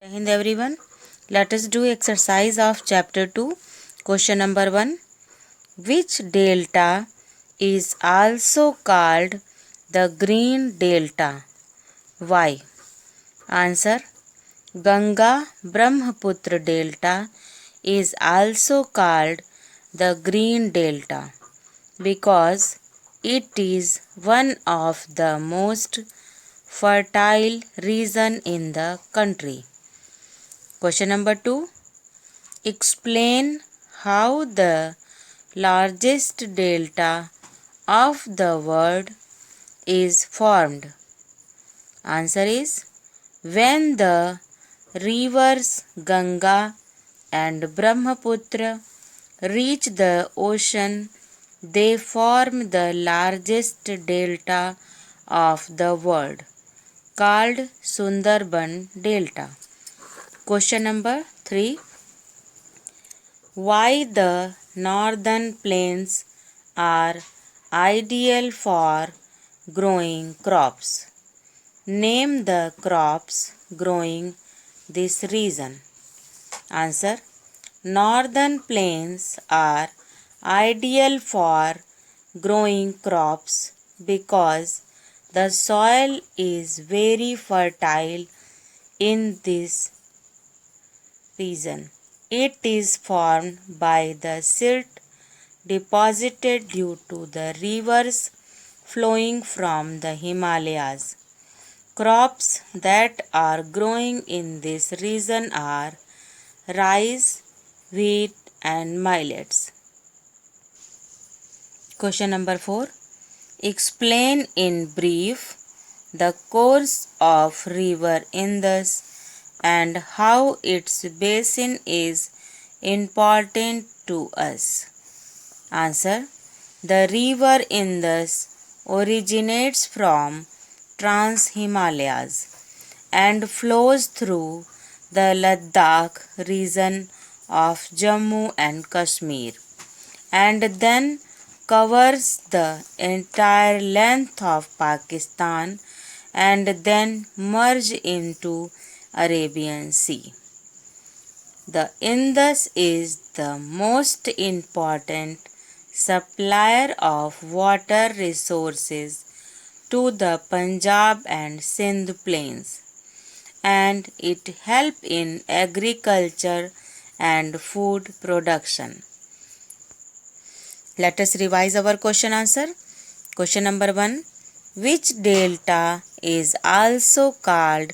Jai Hind everyone. Let us do exercise of chapter 2. Question number 1. Which delta is also called the green delta? Why? Answer. Ganga Brahmaputra delta is also called the green delta because it is one of the most fertile region in the country. Question number 2. Explain how the largest delta of the world is formed. Answer is when the rivers Ganga and Brahmaputra reach the ocean, they form the largest delta of the world called Sundarban Delta. Question number 3. Why the northern plains are ideal for growing crops? Name the crops growing this region. Answer. Northern plains are ideal for growing crops because the soil is very fertile in this region. It is formed by the silt deposited due to the rivers flowing from the Himalayas. Crops that are growing in this region are rice, wheat, and millets. Question number 4. Explain in brief the course of river Indus and how its basin is important to us. Answer. The river Indus originates from Trans-Himalayas and flows through the Ladakh region of Jammu and Kashmir and then covers the entire length of Pakistan and then merge into Arabian Sea. The Indus is the most important supplier of water resources to the Punjab and Sindh plains, and it helps in agriculture and food production. Let us revise our question answer. Question number 1. Which delta is also called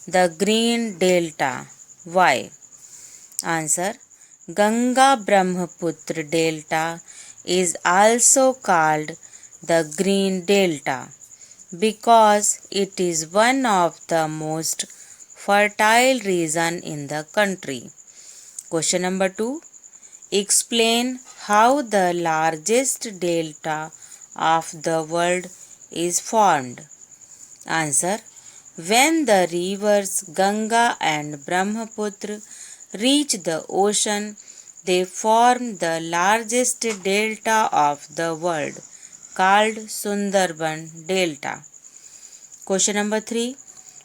the green delta? Why? Answer. Ganga Brahmaputra delta is also called the green delta because it is one of the most fertile region in the country. Question number 2. Explain how the largest delta of the world is formed. Answer. When the rivers Ganga and Brahmaputra reach the ocean, they form the largest delta of the world called Sundarban Delta. Question number 3.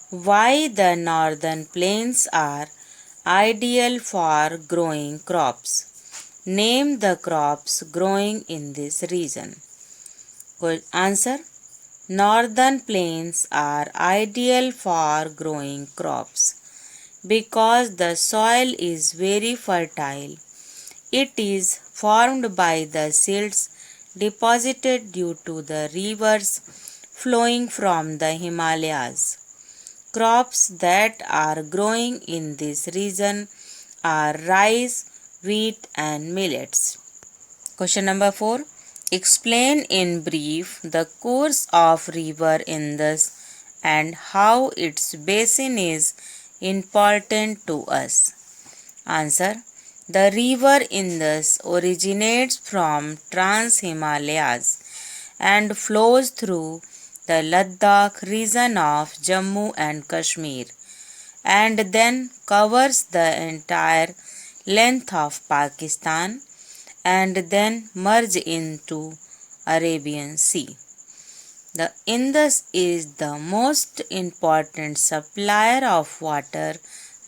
Why the northern plains are ideal for growing crops? Name the crops growing in this region. Answer. Northern plains are ideal for growing crops because the soil is very fertile. It is formed by the silts deposited due to the rivers flowing from the Himalayas. Crops that are growing in this region are rice, wheat, and millets. Question number 4. Explain in brief the course of river Indus and how its basin is important to us. Answer. The river Indus originates from Trans-Himalayas and flows through the Ladakh region of Jammu and Kashmir and then covers the entire length of Pakistan and then merge into Arabian Sea. The Indus is the most important supplier of water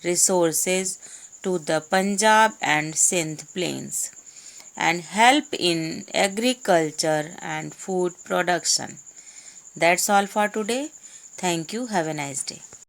resources to the Punjab and Sindh plains and help in agriculture and food production. That's all for today. Thank you. Have a nice day.